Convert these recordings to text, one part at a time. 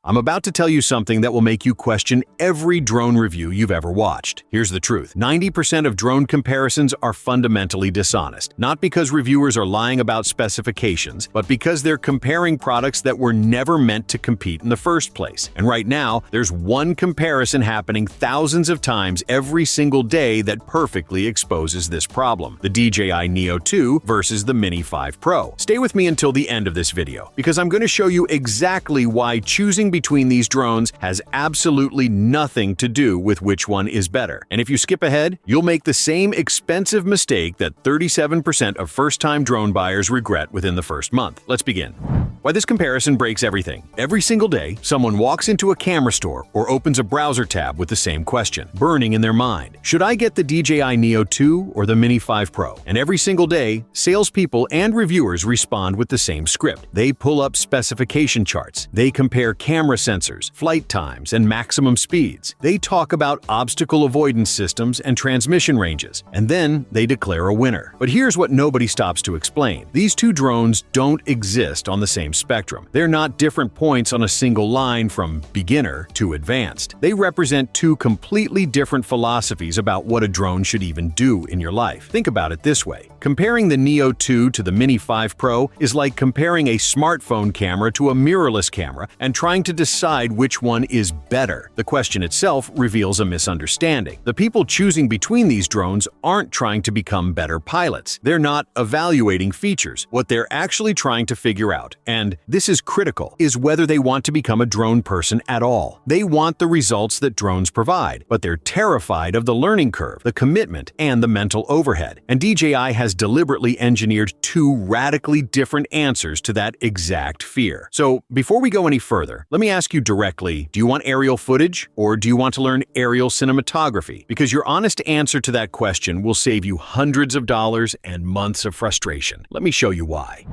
I'm about to tell you something that will make you question every drone review you've ever watched. Here's the truth. 90% of drone comparisons are fundamentally dishonest, not because reviewers are lying about specifications, but because they're comparing products that were never meant to compete in the first place. And right now, there's one comparison happening thousands of times every single day that perfectly exposes this problem: the DJI Neo2 versus the Mini 5 Pro. Stay with me until the end of this video, because I'm going to show you exactly why choosing between these drones has absolutely nothing to do with which one is better. And if you skip ahead, you'll make the same expensive mistake that 37% of first-time drone buyers regret within the first month. Let's begin. Why this comparison breaks everything. Every single day, someone walks into a camera store or opens a browser tab with the same question, burning in their mind. Should I get the DJI Neo2 or the Mini 5 Pro? And every single day, salespeople and reviewers respond with the same script. They pull up specification charts. They compare camera sensors, flight times, and maximum speeds. They talk about obstacle avoidance systems and transmission ranges, and then they declare a winner. But here's what nobody stops to explain. These two drones don't exist on the same spectrum. They're not different points on a single line from beginner to advanced. They represent two completely different philosophies about what a drone should even do in your life. Think about it this way. Comparing the Neo2 to the Mini 5 Pro is like comparing a smartphone camera to a mirrorless camera and trying to decide which one is better. The question itself reveals a misunderstanding. The people choosing between these drones aren't trying to become better pilots. They're not evaluating features. What they're actually trying to figure out, and this is critical, is whether they want to become a drone person at all. They want the results that drones provide, but they're terrified of the learning curve, the commitment, and the mental overhead. And DJI has deliberately engineered two radically different answers to that exact fear. So before we go any further, let me ask you directly, do you want aerial footage or do you want to learn aerial cinematography? Because your honest answer to that question will save you hundreds of dollars and months of frustration. Let me show you why.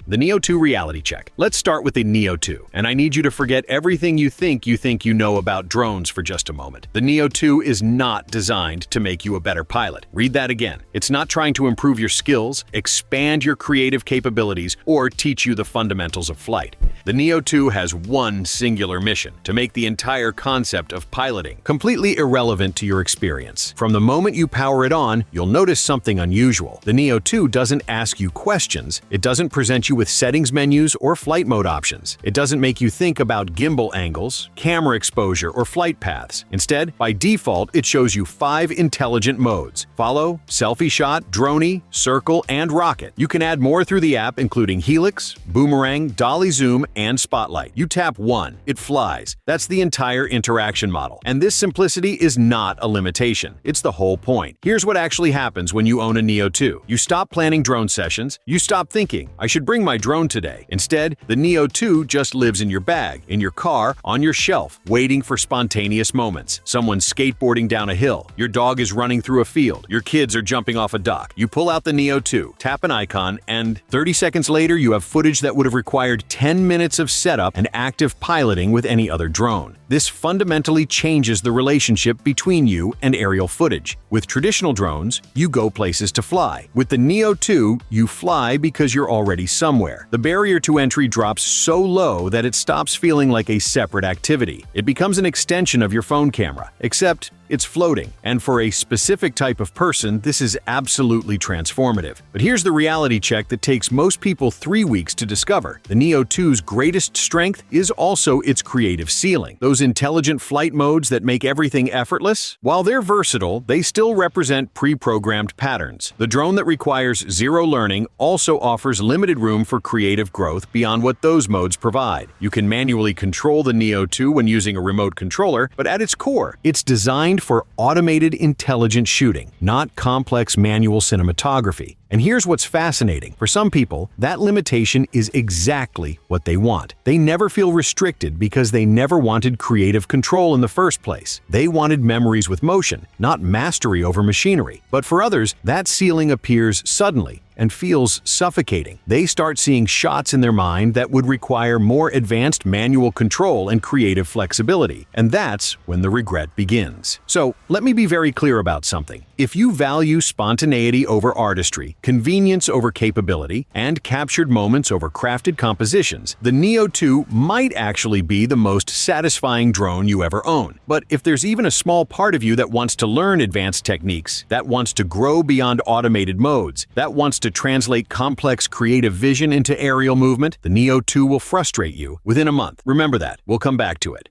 The Neo2 Reality Check. Let's start with the Neo2, and I need you to forget everything you think you know about drones for just a moment. The Neo2 is not designed to make you a better pilot. Read that again. It's not trying to improve your skills, expand your creative capabilities, or teach you the fundamentals of flight. The Neo2 has one singular mission: to make the entire concept of piloting completely irrelevant to your experience. From the moment you power it on, you'll notice something unusual. The Neo2 doesn't ask you questions. It doesn't present you with settings menus or flight mode options. It doesn't make you think about gimbal angles, camera exposure, or flight paths. Instead, by default, it shows you 5 intelligent modes: follow, selfie shot, droney, circle, and rocket. You can add more through the app, including helix, boomerang, dolly zoom, and spotlight. You tap one, it flies. That's the entire interaction model. And this simplicity is not a limitation. It's the whole point. Here's what actually happens when you own a Neo2. You stop planning drone sessions. You stop thinking, I should bring my drone today. Instead, the Neo2 just lives in your bag, in your car, on your shelf, waiting for spontaneous moments. Someone's skateboarding down a hill. Your dog is running through a field. Your kids are jumping off a dock. You pull out the Neo2, tap an icon, and 30 seconds later, you have footage that would have required 10 minutes of setup and active piloting with any other drone. This fundamentally changes the relationship between you and aerial footage. With traditional drones, you go places to fly. With the Neo2, you fly because you're already somewhere. The barrier to entry drops so low that it stops feeling like a separate activity. It becomes an extension of your phone camera, except it's floating. And for a specific type of person, this is absolutely transformative. But here's the reality check that takes most people 3 weeks to discover. The Neo2's greatest strength is also its creative ceiling. Those intelligent flight modes that make everything effortless? While they're versatile, they still represent pre-programmed patterns. The drone that requires zero learning also offers limited room for creative growth beyond what those modes provide. You can manually control the Neo2 when using a remote controller, but at its core, it's designed for automated intelligent shooting, not complex manual cinematography. And here's what's fascinating. For some people, that limitation is exactly what they want. They never feel restricted because they never wanted creative control in the first place. They wanted memories with motion, not mastery over machinery. But for others, that ceiling appears suddenly and feels suffocating. They start seeing shots in their mind that would require more advanced manual control and creative flexibility. And that's when the regret begins. So let me be very clear about something. If you value spontaneity over artistry, convenience over capability, and captured moments over crafted compositions, the Neo2 might actually be the most satisfying drone you ever own. But if there's even a small part of you that wants to learn advanced techniques, that wants to grow beyond automated modes, that wants to translate complex creative vision into aerial movement, the Neo2 will frustrate you within a month. Remember that. We'll come back to it.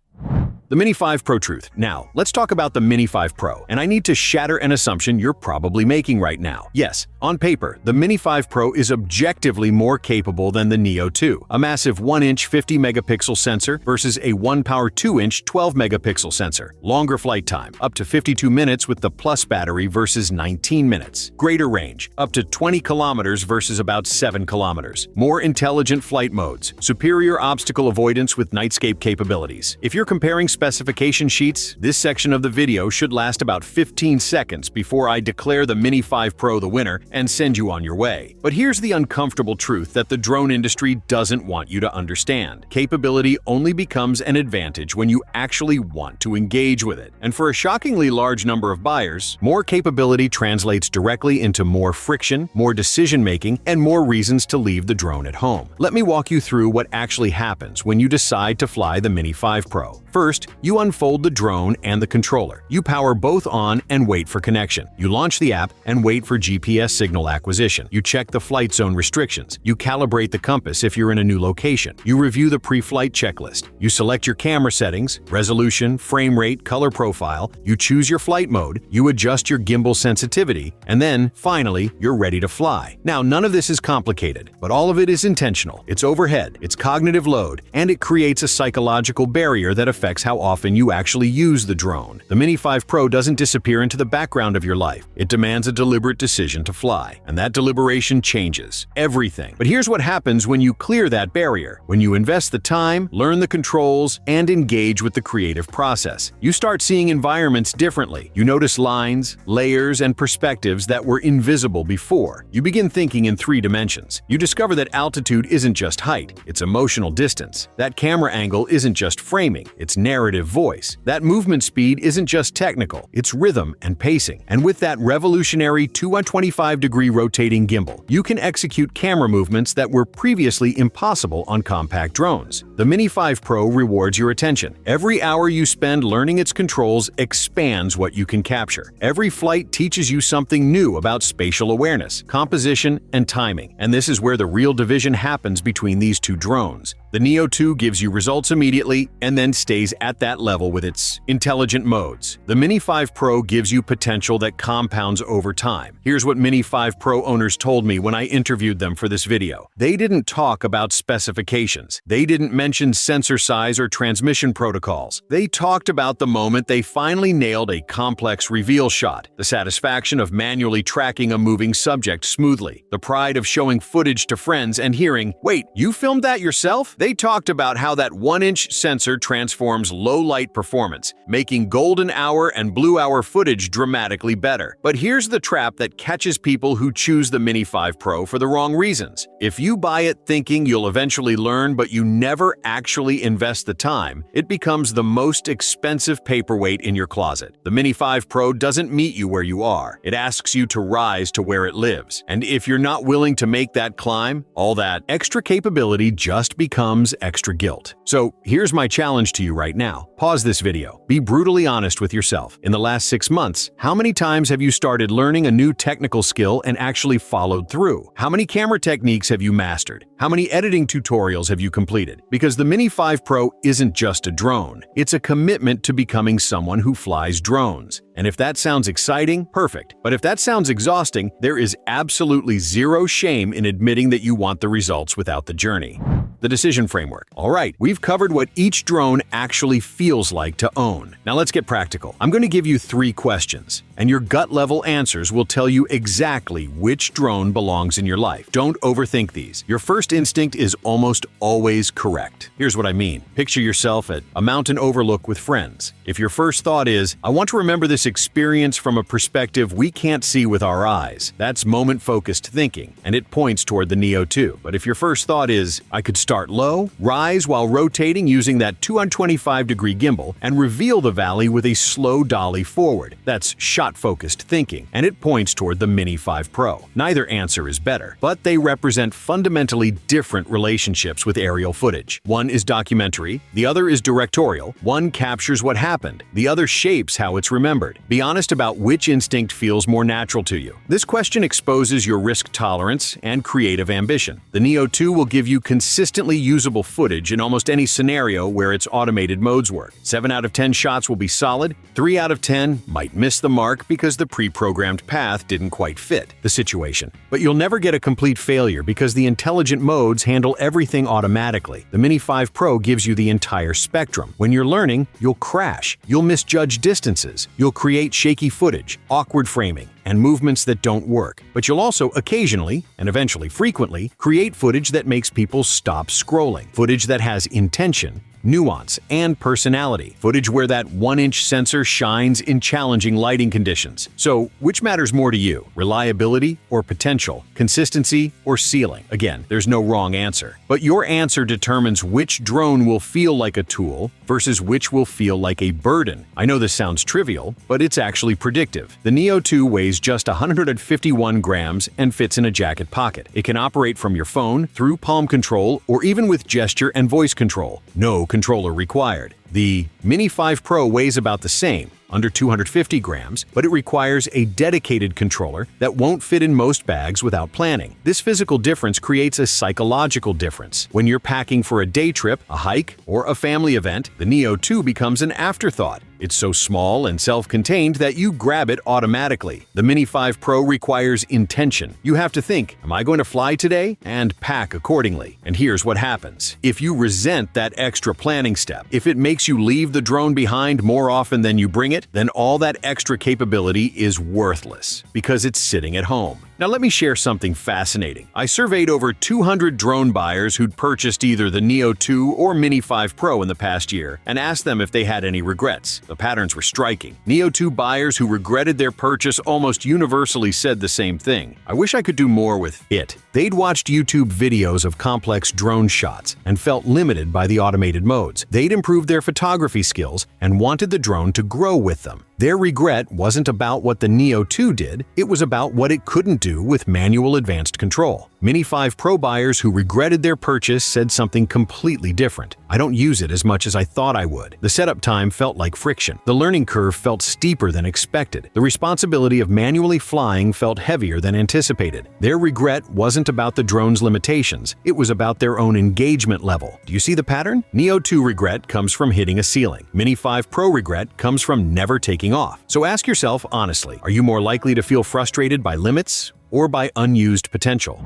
The Mini 5 Pro truth. Now, let's talk about the Mini 5 Pro, and I need to shatter an assumption you're probably making right now. Yes, on paper, the Mini 5 Pro is objectively more capable than the Neo2, a massive 1-inch 50-megapixel sensor versus a 1-power 2-inch 12-megapixel sensor. Longer flight time, up to 52 minutes with the Plus battery versus 19 minutes. Greater range, up to 20 kilometers versus about 7 kilometers. More intelligent flight modes, superior obstacle avoidance with nightscape capabilities. If you're comparing specification sheets, this section of the video should last about 15 seconds before I declare the Mini 5 Pro the winner and send you on your way. But here's the uncomfortable truth that the drone industry doesn't want you to understand. Capability only becomes an advantage when you actually want to engage with it. And for a shockingly large number of buyers, more capability translates directly into more friction, more decision-making, and more reasons to leave the drone at home. Let me walk you through what actually happens when you decide to fly the Mini 5 Pro. First, you unfold the drone and the controller. You power both on and wait for connection. You launch the app and wait for GPS signal acquisition. You check the flight zone restrictions. You calibrate the compass if you're in a new location. You review the pre-flight checklist. You select your camera settings, resolution, frame rate, color profile. You choose your flight mode. You adjust your gimbal sensitivity. And then, finally, you're ready to fly. Now, none of this is complicated, but all of it is intentional. It's overhead, it's cognitive load, and it creates a psychological barrier that affects how often you actually use the drone. The Mini 5 Pro doesn't disappear into the background of your life. It demands a deliberate decision to fly, and that deliberation changes everything. But here's what happens when you clear that barrier. When you invest the time, learn the controls, and engage with the creative process, you start seeing environments differently. You notice lines, layers, and perspectives that were invisible before. You begin thinking in 3 dimensions. You discover that altitude isn't just height, it's emotional distance. That camera angle isn't just framing, it's narrative voice. That movement speed isn't just technical, it's rhythm and pacing. And with that revolutionary 225-degree rotating gimbal, you can execute camera movements that were previously impossible on compact drones. The Mini 5 Pro rewards your attention. Every hour you spend learning its controls expands what you can capture. Every flight teaches you something new about spatial awareness, composition, and timing. And this is where the real division happens between these two drones. The Neo2 gives you results immediately and then stays at that level with its intelligent modes. The Mini 5 Pro gives you potential that compounds over time. Here's what Mini 5 Pro owners told me when I interviewed them for this video. They didn't talk about specifications. They didn't mention sensor size or transmission protocols. They talked about the moment they finally nailed a complex reveal shot, the satisfaction of manually tracking a moving subject smoothly, the pride of showing footage to friends and hearing, "Wait, you filmed that yourself?" They talked about how that 1-inch sensor transforms low-light performance, making golden hour and blue hour footage dramatically better. But here's the trap that catches people who choose the Mini 5 Pro for the wrong reasons. If you buy it thinking you'll eventually learn but you never actually invest the time, it becomes the most expensive paperweight in your closet. The Mini 5 Pro doesn't meet you where you are. It asks you to rise to where it lives. And if you're not willing to make that climb, all that extra capability just becomes extra guilt. So here's my challenge to you right now. Pause this video. Be brutally honest with yourself. In the last 6 months, how many times have you started learning a new technical skill and actually followed through? How many camera techniques have you mastered? How many editing tutorials have you completed? Because the Mini 5 Pro isn't just a drone. It's a commitment to becoming someone who flies drones. And if that sounds exciting, perfect. But if that sounds exhausting, there is absolutely zero shame in admitting that you want the results without the journey. The decision framework. All right, we've covered what each drone actually feels like to own. Now let's get practical. I'm going to give you 3 questions, and your gut-level answers will tell you exactly which drone belongs in your life. Don't overthink these. Your first instinct is almost always correct. Here's what I mean. Picture yourself at a mountain overlook with friends. If your first thought is, "I want to remember this experience from a perspective we can't see with our eyes," that's moment-focused thinking, and it points toward the Neo2. But if your first thought is, "I could Start low, rise while rotating using that 225-degree gimbal, and reveal the valley with a slow dolly forward. That's shot-focused thinking, and it points toward the Mini 5 Pro. Neither answer is better, but they represent fundamentally different relationships with aerial footage. One is documentary, the other is directorial. One captures what happened, the other shapes how it's remembered. Be honest about which instinct feels more natural to you. This question exposes your risk tolerance and creative ambition. The Neo2 will give you consistently usable footage in almost any scenario where its automated modes work. 7 out of 10 shots will be solid, 3 out of 10 might miss the mark because the pre-programmed path didn't quite fit the situation. But you'll never get a complete failure because the intelligent modes handle everything automatically. The Mini 5 Pro gives you the entire spectrum. When you're learning, you'll crash, you'll misjudge distances, you'll create shaky footage, awkward framing, and movements that don't work. But you'll also occasionally, and eventually frequently, create footage that makes people stop scrolling. Footage that has intention, nuance, and personality. Footage where that 1-inch sensor shines in challenging lighting conditions. So, which matters more to you? Reliability or potential? Consistency or ceiling? Again, there's no wrong answer. But your answer determines which drone will feel like a tool versus which will feel like a burden. I know this sounds trivial, but it's actually predictive. The Neo2 weighs just 151 grams and fits in a jacket pocket. It can operate from your phone, through palm control, or even with gesture and voice control. No controller required. The Mini 5 Pro weighs about the same, under 250 grams, but it requires a dedicated controller that won't fit in most bags without planning. This physical difference creates a psychological difference. When you're packing for a day trip, a hike, or a family event, the Neo2 becomes an afterthought. It's so small and self-contained that you grab it automatically. The Mini 5 Pro requires intention. You have to think, am I going to fly today? And pack accordingly. And here's what happens. If you resent that extra planning step, if it makes you leave the drone behind more often than you bring it, then all that extra capability is worthless because it's sitting at home. Now let me share something fascinating. I surveyed over 200 drone buyers who'd purchased either the Neo2 or Mini 5 Pro in the past year and asked them if they had any regrets. The patterns were striking. Neo2 buyers who regretted their purchase almost universally said the same thing. I wish I could do more with it. They'd watched YouTube videos of complex drone shots and felt limited by the automated modes. They'd improved their photography skills and wanted the drone to grow with them. Their regret wasn't about what the Neo2 did, it was about what it couldn't do with manual advanced control. Mini 5 Pro buyers who regretted their purchase said something completely different. I don't use it as much as I thought I would. The setup time felt like friction. The learning curve felt steeper than expected. The responsibility of manually flying felt heavier than anticipated. Their regret wasn't about the drone's limitations, it was about their own engagement level. Do you see the pattern? Neo2 regret comes from hitting a ceiling. Mini 5 Pro regret comes from never taking off. So ask yourself honestly, are you more likely to feel frustrated by limits or by unused potential?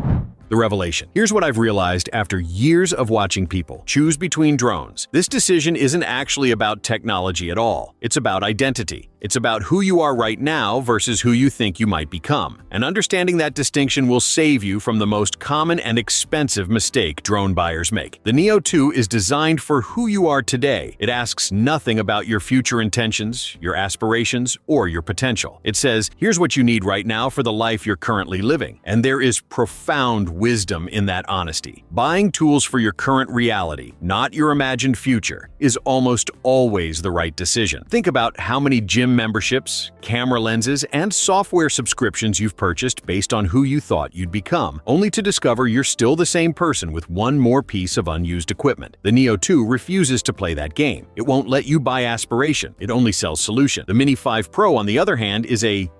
The revelation. Here's what I've realized after years of watching people choose between drones. This decision isn't actually about technology at all. It's about identity. It's about who you are right now versus who you think you might become. And understanding that distinction will save you from the most common and expensive mistake drone buyers make. The Neo2 is designed for who you are today. It asks nothing about your future intentions, your aspirations, or your potential. It says, here's what you need right now for the life you're currently living. And there is profound wisdom in that honesty. Buying tools for your current reality, not your imagined future, is almost always the right decision. Think about how many gym memberships, camera lenses, and software subscriptions you've purchased based on who you thought you'd become, only to discover you're still the same person with one more piece of unused equipment. The Neo2 refuses to play that game. It won't let you buy aspiration. It only sells solution. The Mini 5 Pro, on the other hand, is a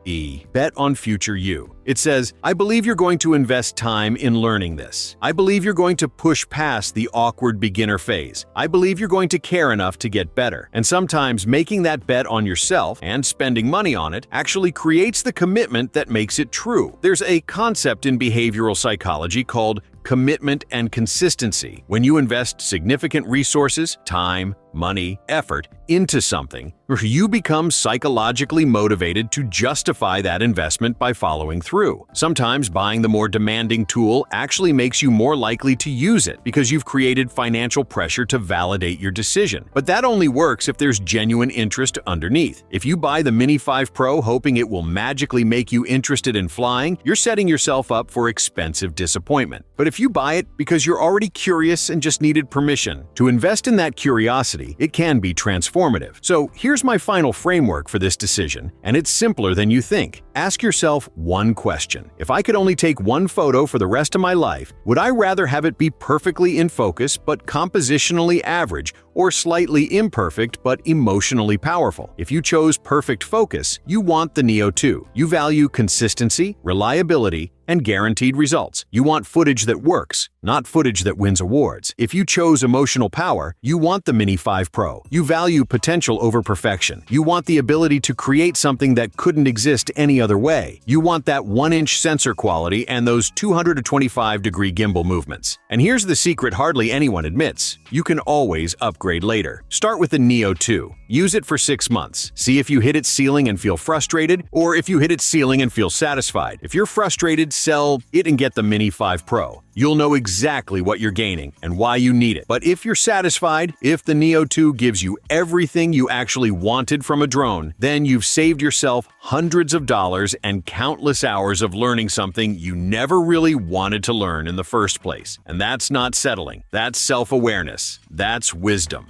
bet on future you. It says, I believe you're going to invest time in learning this. I believe you're going to push past the awkward beginner phase. I believe you're going to care enough to get better. And sometimes making that bet on yourself and spending money on it actually creates the commitment that makes it true. There's a concept in behavioral psychology called commitment and consistency. When you invest significant resources, time, money, effort into something, you become psychologically motivated to justify that investment by following through. Sometimes buying the more demanding tool actually makes you more likely to use it because you've created financial pressure to validate your decision. But that only works if there's genuine interest underneath. If you buy the Mini 5 Pro hoping it will magically make you interested in flying, you're setting yourself up for expensive disappointment. But if you buy it because you're already curious and just needed permission to invest in that curiosity, it can be transformative. So here's my final framework for this decision, and it's simpler than you think. Ask yourself one question. If I could only take one photo for the rest of my life, would I rather have it be perfectly in focus but compositionally average, or slightly imperfect but emotionally powerful? If you chose perfect focus, you want the Neo2. You value consistency, reliability, and guaranteed results. You want footage that works, not footage that wins awards. If you chose emotional power, you want the Mini 5 Pro. You value potential over perfection. You want the ability to create something that couldn't exist any other way. You want that 1-inch sensor quality and those 225-degree gimbal movements. And here's the secret hardly anyone admits. You can always upgrade later. Start with the Neo2. Use it for 6 months. See if you hit its ceiling and feel frustrated, or if you hit its ceiling and feel satisfied. If you're frustrated, sell it and get the Mini 5 Pro. You'll know exactly what you're gaining and why you need it. But if you're satisfied, if the Neo2 gives you everything you actually wanted from a drone, then you've saved yourself hundreds of dollars and countless hours of learning something you never really wanted to learn in the first place. And that's not settling. That's self-awareness. That's wisdom.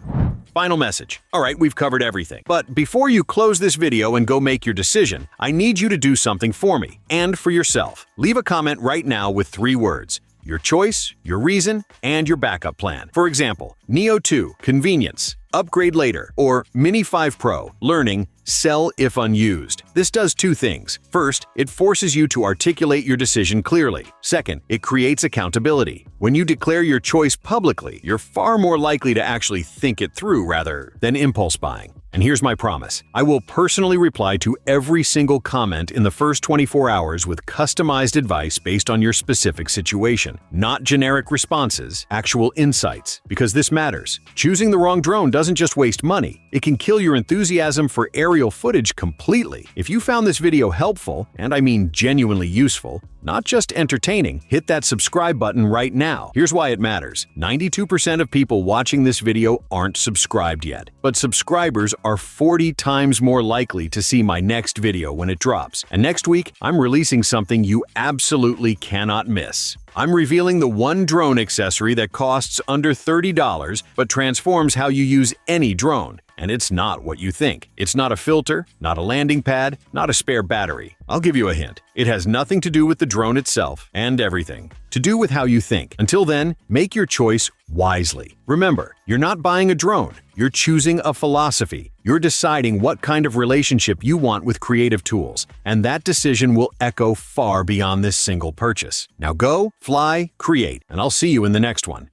Final message. All right, we've covered everything. But before you close this video and go make your decision, I need you to do something for me and for yourself. Leave a comment right now with 3 words: your choice, your reason, and your backup plan. For example, Neo2, convenience, upgrade later, or Mini 5 Pro, learning, sell if unused. This does 2 things. First, it forces you to articulate your decision clearly. Second, it creates accountability. When you declare your choice publicly, you're far more likely to actually think it through rather than impulse buying. And here's my promise. I will personally reply to every single comment in the first 24 hours with customized advice based on your specific situation. Not generic responses, actual insights, because this matters. Choosing the wrong drone doesn't just waste money, it can kill your enthusiasm for aerial footage completely. If you found this video helpful, and I mean genuinely useful, not just entertaining, hit that subscribe button right now. Here's why it matters. 92% of people watching this video aren't subscribed yet, but subscribers are 40 times more likely to see my next video when it drops. And next week, I'm releasing something you absolutely cannot miss. I'm revealing the one drone accessory that costs under $30 but transforms how you use any drone. And it's not what you think. It's not a filter, not a landing pad, not a spare battery. I'll give you a hint. It has nothing to do with the drone itself and everything to do with how you think. Until then, make your choice wisely. Remember, you're not buying a drone. You're choosing a philosophy. You're deciding what kind of relationship you want with creative tools, and that decision will echo far beyond this single purchase. Now go, fly, create, and I'll see you in the next one.